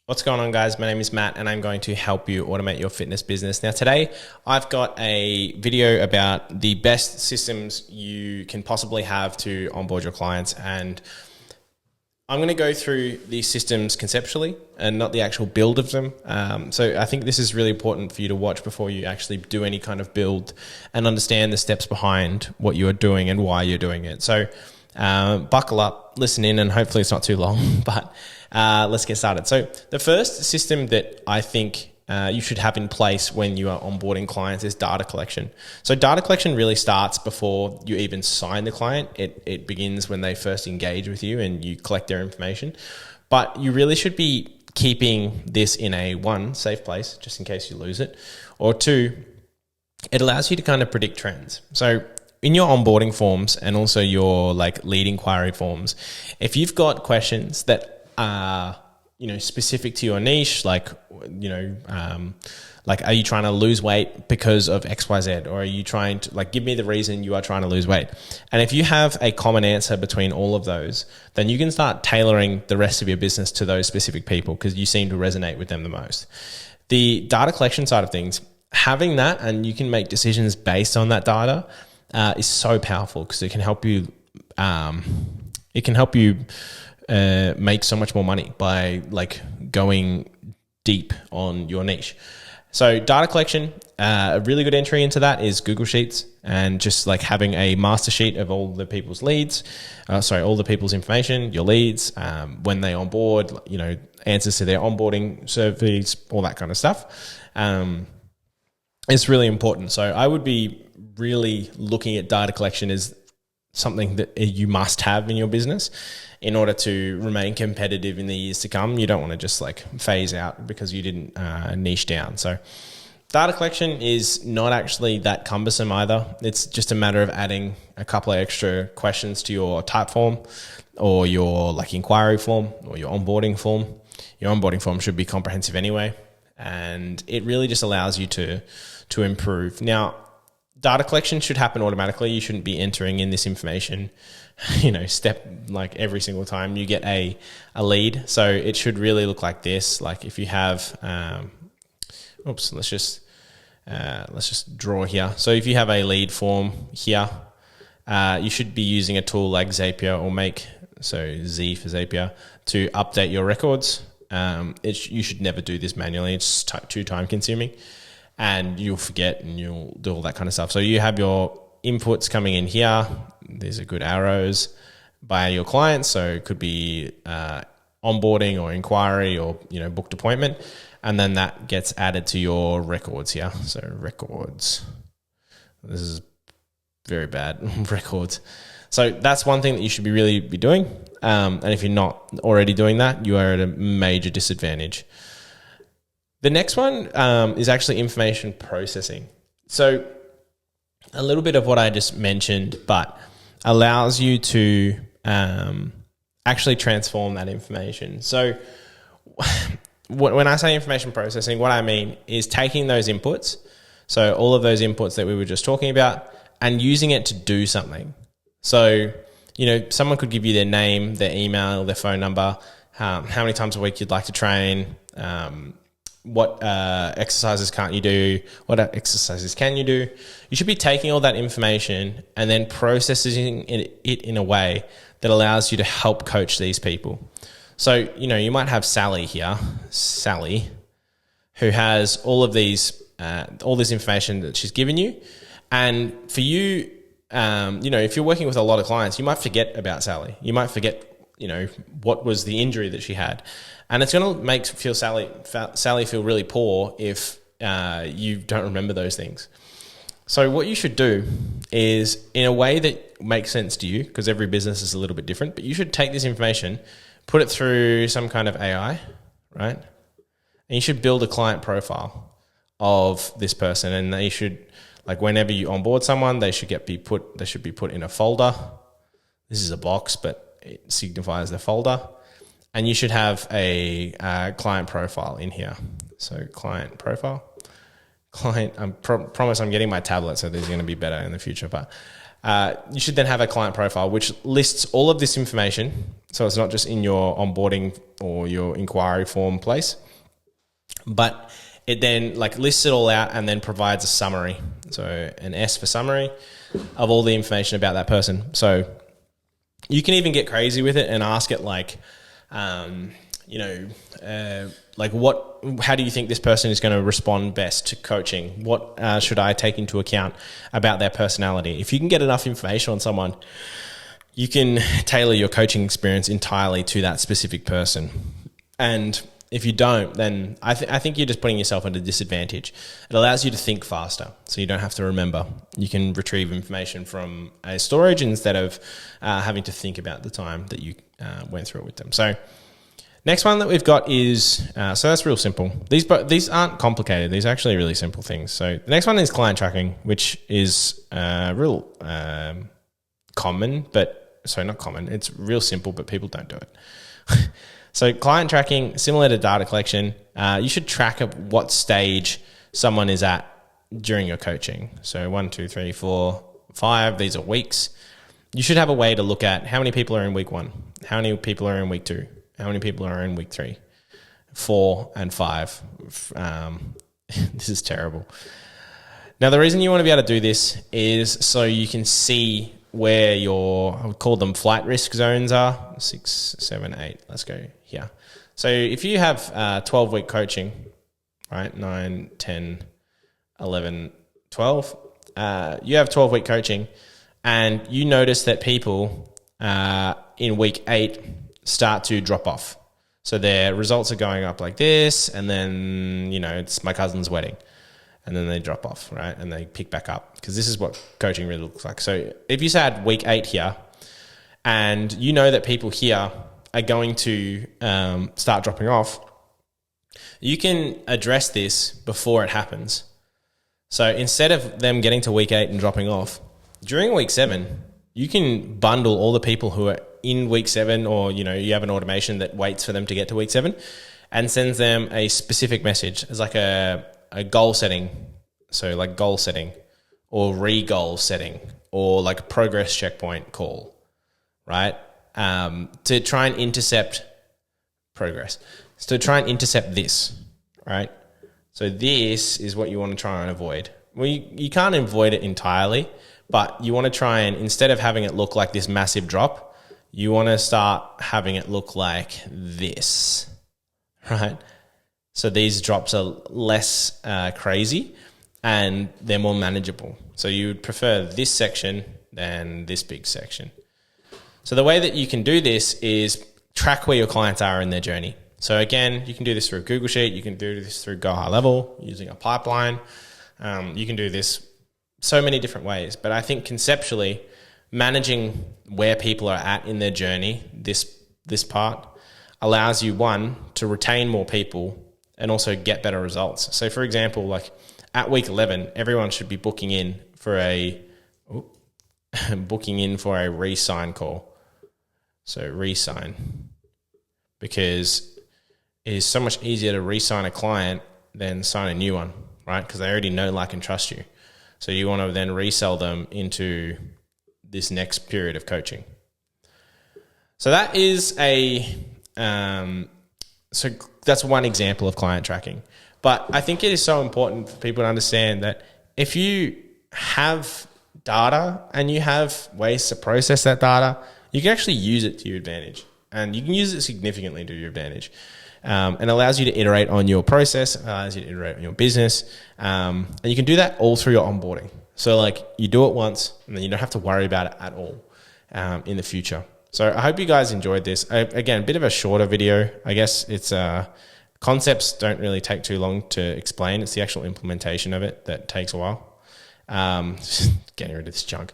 What's going on, guys? My name is Matt and I'm going to help you automate your fitness business. Now today I've got a video about the best systems you can possibly have to onboard your clients, and I'm going to go through these systems conceptually and not the actual build of them. So I think this is really important for you to watch before you actually do any kind of build and understand the steps behind what you are doing and why you're doing it. So buckle up, listen in, and hopefully it's not too long, but let's get started. So the first system that I think you should have in place when you are onboarding clients is data collection. So data collection really starts before you even sign the client. It begins when they first engage with you and you collect their information. But you really should be keeping this in a one, safe place, just in case you lose it, or two, it allows you to kind of predict trends. So in your onboarding forms and also your lead inquiry forms, if you've got questions that are specific to your niche, are you trying to lose weight because of XYZ, or are you trying to give me the reason you are trying to lose weight? And if you have a common answer between all of those, then you can start tailoring the rest of your business to those specific people because you seem to resonate with them the most. The data collection side of things, having that and you can make decisions based on that data is so powerful because it can help you. Make so much more money by going deep on your niche. So data collection, a really good entry into that is Google Sheets, and just having a master sheet of all the people's leads, all the people's information, your leads, when they onboard, answers to their onboarding surveys, all that kind of stuff. It's really important. So I would be really looking at data collection as something that you must have in your business in order to remain competitive in the years to come. You don't want to just phase out because you didn't niche down. So data collection is not actually that cumbersome either. It's just a matter of adding a couple of extra questions to your type form or your inquiry form or your onboarding form. Your onboarding form should be comprehensive anyway, and it really just allows you to improve. Now, data collection should happen automatically. You shouldn't be entering in this information, step every single time you get a lead. So it should really look like this. If you have, let's just draw here. So if you have a lead form here, you should be using a tool like Zapier or Z for Zapier to update your records. You should never do this manually. It's too time consuming. And you'll forget and you'll do all that kind of stuff. So you have your inputs coming in here. These are good arrows by your clients. So it could be onboarding or inquiry or booked appointment. And then that gets added to your records here. So records. This is very bad. Records. So that's one thing that you should really be doing. And if you're not already doing that, you are at a major disadvantage. The next one is actually information processing. So a little bit of what I just mentioned, but allows you to actually transform that information. So when I say information processing, what I mean is taking those inputs, so all of those inputs that we were just talking about, and using it to do something. So, someone could give you their name, their email, their phone number, how many times a week you'd like to train, what exercises can't you do? What exercises can you do? You should be taking all that information and then processing it in a way that allows you to help coach these people. So, you might have Sally here, who has all of these, all this information that she's given you. And for you, if you're working with a lot of clients, you might forget about Sally. You might forget, what was the injury that she had. And it's going to make Sally feel really poor if you don't remember those things. So what you should do is, in a way that makes sense to you, because every business is a little bit different, but you should take this information, put it through some kind of AI, right? And you should build a client profile of this person, and they should, whenever you onboard someone, they should be put in a folder. This is a box, but it signifies the folder. And you should have a client profile in here. So client profile. Promise I'm getting my tablet, so this is going to be better in the future. But You should then have a client profile which lists all of this information. So it's not just in your onboarding or your inquiry form place, but it then like lists it all out and then provides a summary. So an S for summary of all the information about that person. So you can even get crazy with it and ask it like, like how do you think this person is going to respond best to coaching? What should I take into account about their personality? If you can get enough information on someone, you can tailor your coaching experience entirely to that specific person. And if you don't, then I think you're just putting yourself at a disadvantage. It allows you to think faster, so you don't have to remember. You can retrieve information from a storage instead of having to think about the time that you went through it with them. So next one that we've got is, so that's real simple. These aren't complicated. These are actually really simple things. So the next one is client tracking, which is real common, not common. It's real simple, but people don't do it. So client tracking, similar to data collection, you should track at what stage someone is at during your coaching. So 1, 2, 3, 4, 5, these are weeks. You should have a way to look at how many people are in week 1, how many people are in week 2, how many people are in week 3, 4, and 5. This is terrible. Now, the reason you want to be able to do this is so you can see where I would call them flight risk zones are. 6, 7, 8. Let's go here. So if you have 12-week coaching, right, 9, 10, 11, 12, you have 12-week coaching and you notice that people in week 8 start to drop off. So their results are going up like this, and then, it's my cousin's wedding. And then they drop off, right? And they pick back up, because this is what coaching really looks like. So if you had week 8 here, and you know that people here are going to start dropping off, you can address this before it happens. So instead of them getting to week 8 and dropping off, during week 7, you can bundle all the people who are in week 7, or, you have an automation that waits for them to get to week 7 and sends them a specific message. It's like a goal setting. So like goal setting or re-goal setting or like progress checkpoint call, right? To try and intercept progress. So to try and intercept this, right? So this is what you want to try and avoid. Well, you can't avoid it entirely, but you want to try and, instead of having it look like this massive drop, you want to start having it look like this, right? So these drops are less crazy and they're more manageable. So you would prefer this section than this big section. So the way that you can do this is track where your clients are in their journey. So again, you can do this through Google Sheet. You can do this through Go High Level using a pipeline. You can do this so many different ways. But I think conceptually, managing where people are at in their journey, this part, allows you, one, to retain more people and also get better results. So for example, like at week 11, everyone should be booking in for a re-sign call. So re-sign, because it is so much easier to re-sign a client than sign a new one, right? Because they already know, like, and trust you. So you want to then resell them into this next period of coaching. So that is so that's one example of client tracking. But I think it is so important for people to understand that if you have data and you have ways to process that data, you can actually use it to your advantage, and you can use it significantly to your advantage. And allows you to iterate on your process, allows you to iterate on your business. And you can do that all through your onboarding. So like you do it once and then you don't have to worry about it at all in the future. So I hope you guys enjoyed this. Again, a bit of a shorter video. I guess it's concepts don't really take too long to explain. It's the actual implementation of it that takes a while. Getting rid of this junk.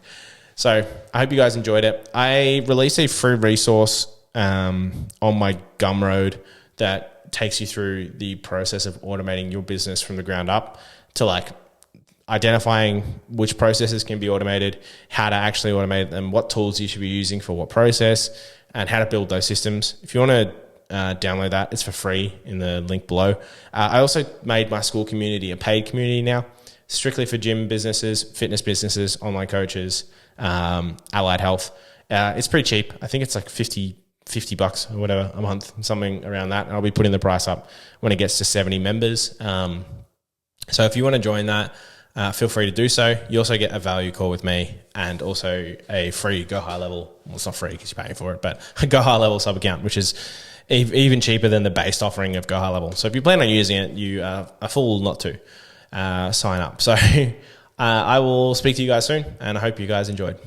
So I hope you guys enjoyed it. I released a free resource on my Gumroad that takes you through the process of automating your business from the ground up, to like identifying which processes can be automated, how to actually automate them, what tools you should be using for what process, and how to build those systems. If you want to download that, it's for free in the link below. I also made my school community a paid community now. strictly for gym businesses, fitness businesses, online coaches, allied health. It's pretty cheap. I think it's like $50 or whatever a month, something around that. And I'll be putting the price up when it gets to 70 members. So if you want to join that, feel free to do so. You also get a value call with me and also a free Go High Level. Well, it's not free because you're paying for it, but a Go High Level sub account, which is even cheaper than the base offering of Go High Level. So if you plan on using it, you are a fool not to sign up. So I will speak to you guys soon, and I hope you guys enjoyed.